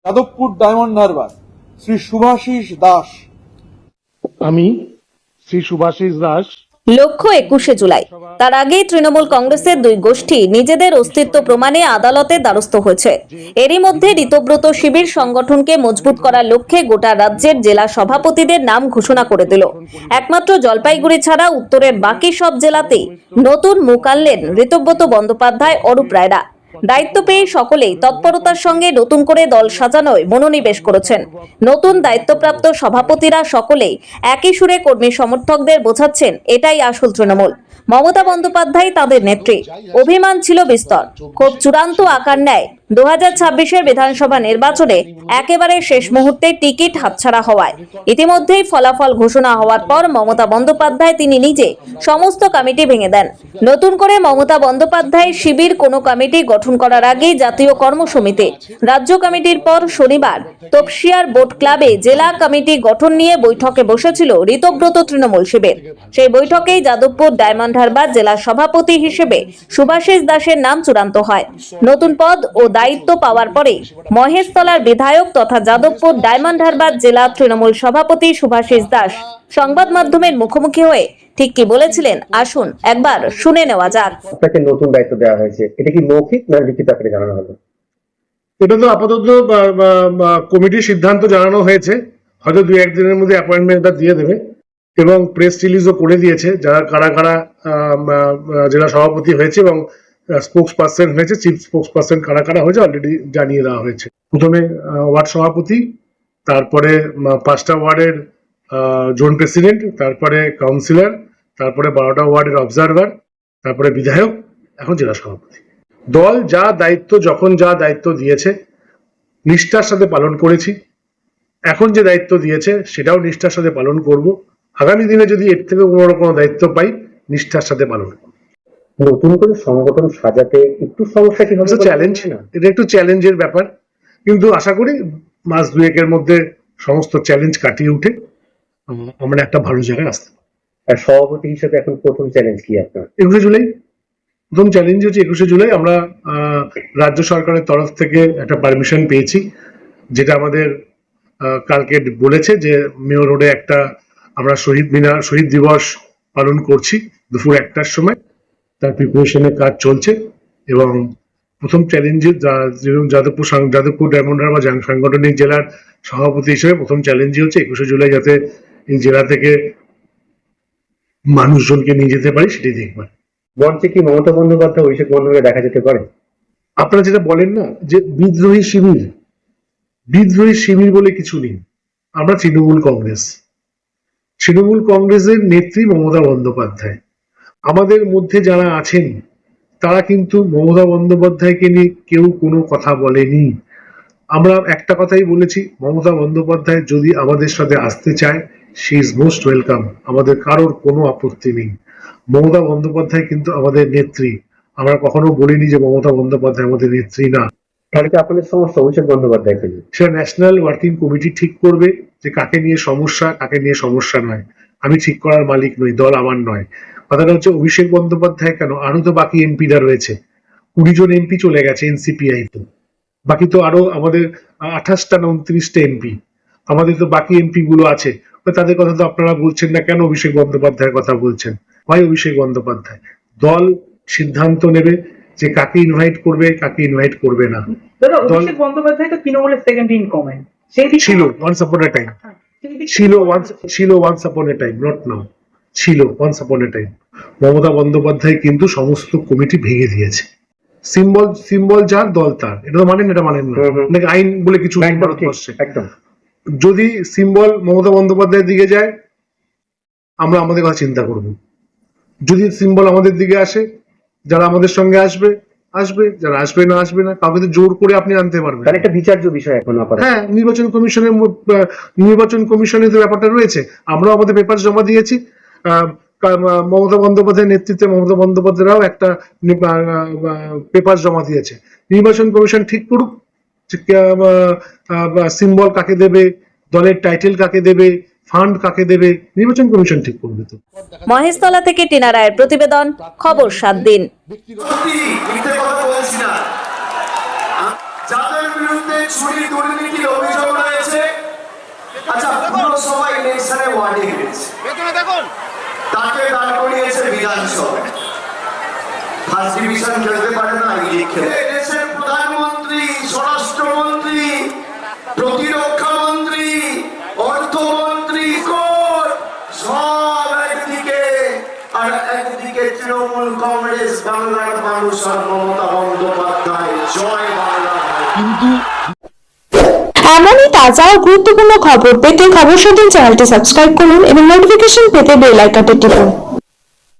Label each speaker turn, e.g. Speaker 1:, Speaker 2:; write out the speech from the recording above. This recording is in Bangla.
Speaker 1: যাদবপুর ডায়মন্ড হারবার শ্রী শুভাশিস দাস।
Speaker 2: আমি শ্রী শুভাশিস দাস।
Speaker 3: লক্ষ্য 21শে জুলাই। তার আগেই তৃণমূল কংগ্রেসের দুই গোষ্ঠী নিজেদের অস্তিত্ব প্রমাণে আদালতে দ্বারস্থ হয়েছে। এরই মধ্যে ঋতব্রত শিবির সংগঠনকে মজবুত করার লক্ষ্যে গোটা রাজ্যের জেলা সভাপতিদের নাম ঘোষণা করে দিল। একমাত্র জলপাইগুড়ি ছাড়া উত্তরের বাকি সব জেলাতেই নতুন মুখ আনলেন ঋতব্রত বন্দ্যোপাধ্যায়, অরূপ রায়রা। দায়িত্ব পেয়ে সকলেই তৎপরতার সঙ্গে নতুন করে দল সাজানোয় মনোনিবেশ করেছেন। নতুন দায়িত্বপ্রাপ্ত সভাপতিরা সকলেই একই সুরে কর্মী সমর্থকদের বোঝাচ্ছেন এটাই আসল তৃণমূল। মমতা বন্দ্যোপাধ্যায় তাদের নেত্রী। অভিমান ছিল বিস্তর, খুব চূড়ান্ত আকার নেয় 2026-এর বিধানসভা নির্বাচনে একেবারে শেষ মুহূর্তে টিকিট হাতছাড়া হওয়ায়। ইতিমধ্যেই ফলাফল ঘোষণা হওয়ার পর মমতা বন্দ্যোপাধ্যায় তিনি নিজে সমস্ত কমিটি ভেঙে দেন। নতুন করে মমতা বন্দ্যোপাধ্যায় শিবির কোনো কমিটি গঠন করার আগেই জাতীয় কর্মসমিতি, রাজ্য কমিটির পর শনিবার তপসিয়ার বোট ক্লাবে জেলা কমিটি গঠন নিয়ে বৈঠকে বসেছিল ঋতব্রত তৃণমূল শিবির। সেই বৈঠকেই যাদবপুর ডায়মন্ড হারবার জেলা সভাপতি হিসেবে শুভাশিস দাসের নাম চূড়ান্ত হয়। নতুন পদ ও দায়িত্ব পাওয়ার পরে মহেশতলার বিধায়ক তথা যাদবপুর ডায়মন্ড হারবার জেলা তৃণমূল সভাপতি শুভাশিস দাস সংবাদ মাধ্যমের মুখোমুখি হয়ে ঠিক কি বলেছিলেন আসুন একবার শুনে নেওয়া যাক।
Speaker 4: আপনাকে নতুন দায়িত্ব দেওয়া হয়েছে, এটা কি মৌখিক না লিখিত আকারে জানানো হলো?
Speaker 2: এটা তো আপাতত কমিটির সিদ্ধান্ত জানানো হয়েছে, হয়তো 2-1 দিনের মধ্যে অ্যাপয়েন্টমেন্টটা দিয়ে দেবে এবং প্রেস রিলিজও করে দিয়েছে যারা কারা কারা জেলা সভাপতি হয়েছে এবং স্পোক্স পার্সন হয়েছে, চিফ স্পোক্স পার্সন কারা কারা হয়েছে অলরেডি জানিয়ে দেওয়া হয়েছে। প্রথমে ওয়ার্ড সভাপতি, তারপরে 5টা ওয়ার্ডের জোন প্রেসিডেন্ট, তারপরে কাউন্সিলর, তারপরে 12টা ওয়ার্ডের অবজারভার, তারপরে বিধায়ক, এখন জেলা সভাপতি। দল যা দায়িত্ব যখন যা দায়িত্ব দিয়েছে নিষ্ঠার সাথে পালন করেছি, এখন যে দায়িত্ব দিয়েছে সেটাও নিষ্ঠার সাথে পালন করব। আগামী দিনে যদি এর থেকে কোনো দায়িত্ব পাই নিষ্ঠার সাথে পালন করব।
Speaker 4: নতুন করে সংগঠন সাজাতে একটু সমস্যা কি হবে?
Speaker 2: চ্যালেঞ্জ না, এটা একটু চ্যালেঞ্জের ব্যাপার, কিন্তু আশা করি মাস 2-1-এর মধ্যে সমস্ত চ্যালেঞ্জ কাটিয়ে উঠে আমরা একটা ভালো জায়গায় আসতে পারি।
Speaker 4: আর সভাপতি হিসেবে এখন প্রথম চ্যালেঞ্জ কি আপনার?
Speaker 2: 21শে জুলাই প্রথম চ্যালেঞ্জ হচ্ছে 21শে জুলাই আমরা রাজ্য সরকারের তরফ থেকে একটা পারমিশন পেয়েছি, যেটা আমাদের কালকে বলেছে যে মেয়র রোডে একটা আমরা শহীদ দিবস পালন করছি দুপুর 1টার সময়। তার প্রিপারেশনের কাজ চলছে এবং প্রথম চ্যালেঞ্জে যাদবপুর ডায়মন্ড হারবার সাংগঠনিক জেলার সভাপতি হিসেবে প্রথম চ্যালেঞ্জই হচ্ছে 21শে জুলাই যাতে এই জেলা থেকে মানুষজনকে নিয়ে যেতে পারি সেটাই দেখবার।
Speaker 4: মঞ্চে কি মমতা বন্দ্যোপাধ্যায়, অভিষেক বন্দ্যোপাধ্যায় দেখা যেতে পারে?
Speaker 2: আপনারা যেটা বলেন না যে বিদ্রোহী শিবির বলে কিছু নেই। আমরা তৃণমূল কংগ্রেসের নেত্রী মমতা বন্দ্যোপাধ্যায়। আমাদের মধ্যে যারা আছেন তারা কিন্তু মমতা বন্দ্যোপাধ্যায়কে নিয়ে কেউ কোনো কথা বলেনি। আমরা একটা কথাই বলেছি, মমতা বন্দ্যোপাধ্যায় যদি আমাদের সাথে আসতে চায় শি ইজ মোস্ট ওয়েলকাম, আমাদের কারোর কোনো আপত্তি নেই। মমতা বন্দ্যোপাধ্যায় কিন্তু আমাদের নেত্রী, আমরা কখনো বলিনি যে মমতা বন্দ্যোপাধ্যায় আমাদের নেত্রী না।
Speaker 4: তাহলে কি আপনাদের সমস্যা অভিষেক বন্দ্যোপাধ্যায় ফেলে?
Speaker 2: সেটা ন্যাশনাল ওয়ার্কিং কমিটি ঠিক করবে যে কাকে নিয়ে সমস্যা কাকে নিয়ে সমস্যা নয়। আমি ঠিক করার মালিক নই, দল আমার নয়। কথাটা হচ্ছে অভিষেক বন্দ্যোপাধ্যায় কেন, আরো তো বাকি এমপিরা রয়েছে, 20 জন এমপি চলে গেছে এনসিপিআই তো, বাকি তো আরো আমাদের 28টা না 29টা এমপি, আমাদের তো বাকি এমপি গুলো আছে, তাদের কথা তো আপনারা বলছেন না, কেন অভিষেক বন্দ্যোপাধ্যায়ের কথা বলছেন? ভাই অভিষেক বন্দ্যোপাধ্যায়, দল সিদ্ধান্ত নেবে যে কাকে ইনভাইট করবে কাকে ইনভাইট করবে না।
Speaker 5: অভিষেক বন্দ্যোপাধ্যায় তো তৃণমূলের সেকেন্ড ইন কমান্ড
Speaker 2: ছিল once upon a time, ছিল once upon a time, not now, ছিল once upon a time। Mamata Bandyopadhyay কিন্তু সমস্ত কমিটি ভেঙে দিয়েছে। সিম্বল যার দল তার, এটা তো মানেন, এটা মানেন না, নাকি আইন বলে কিছু ভারতবর্ষে?
Speaker 4: একদম।
Speaker 2: যদি সিম্বল মমতা বন্দ্যোপাধ্যায়ের দিকে যায় আমরা আমাদের কথা চিন্তা করব, যদি সিম্বল আমাদের দিকে আসে যারা আমাদের সঙ্গে আসবে, যারা আসবে না, কাউকে তো জোর করে আপনি আনতে পারবেন।
Speaker 4: তাহলে একটা বিচার্য বিষয় এখন আপাতত।
Speaker 2: হ্যাঁ, নির্বাচন কমিশনের তো ব্যাপারটা রয়েছে। আমরাও আমাদের পেপার জমা দিয়েছি, মমতা বন্দ্যোপাধ্যায়ের নেতৃত্বে মমতা বন্দ্যোপাধ্যায়রাও একটা পেপার জমা দিয়েছে। নির্বাচন কমিশন ঠিক করুক সিম্বল কাকে দেবে, দলের টাইটেল কাকে দেবে, ফান্ড কাকে দেবে, নির্বাচন কমিশন ঠিক করবে। তো
Speaker 3: মহেশতলা থেকে টিনা রায়ের প্রতিবেদন, খবর 7 দিন।
Speaker 6: যাদের বিরুদ্ধে চুরি দুর্নীতির অভিযোগ রয়েছে। আচ্ছা, পুরসভা ইলেকশনে ওয়ার্ডে গেছে, তাকে দাঁড় করিয়েছে বিধানসভায়, ফার্স্ট ডিভিশন খেলতে পারে না, দেশের প্রধানমন্ত্রী, স্বরাষ্ট্রমন্ত্রী, প্রতিরক্ষা মন্ত্রী, অর্থমন্ত্রী, কোর্ট সব একদিকে, আর একদিকে তৃণমূল কংগ্রেস, বাংলার মানুষ আর মমতা বন্দ্যোপাধ্যায়। জয় বাংলা।
Speaker 7: এমনই তাজা ও গুরুত্বপূর্ণ খবর পেতে খবর শোধন চ্যানেলটি সাবস্ক্রাইব করুন এবং নোটিফিকেশন পেতে বেল আইকনটি টিপুন।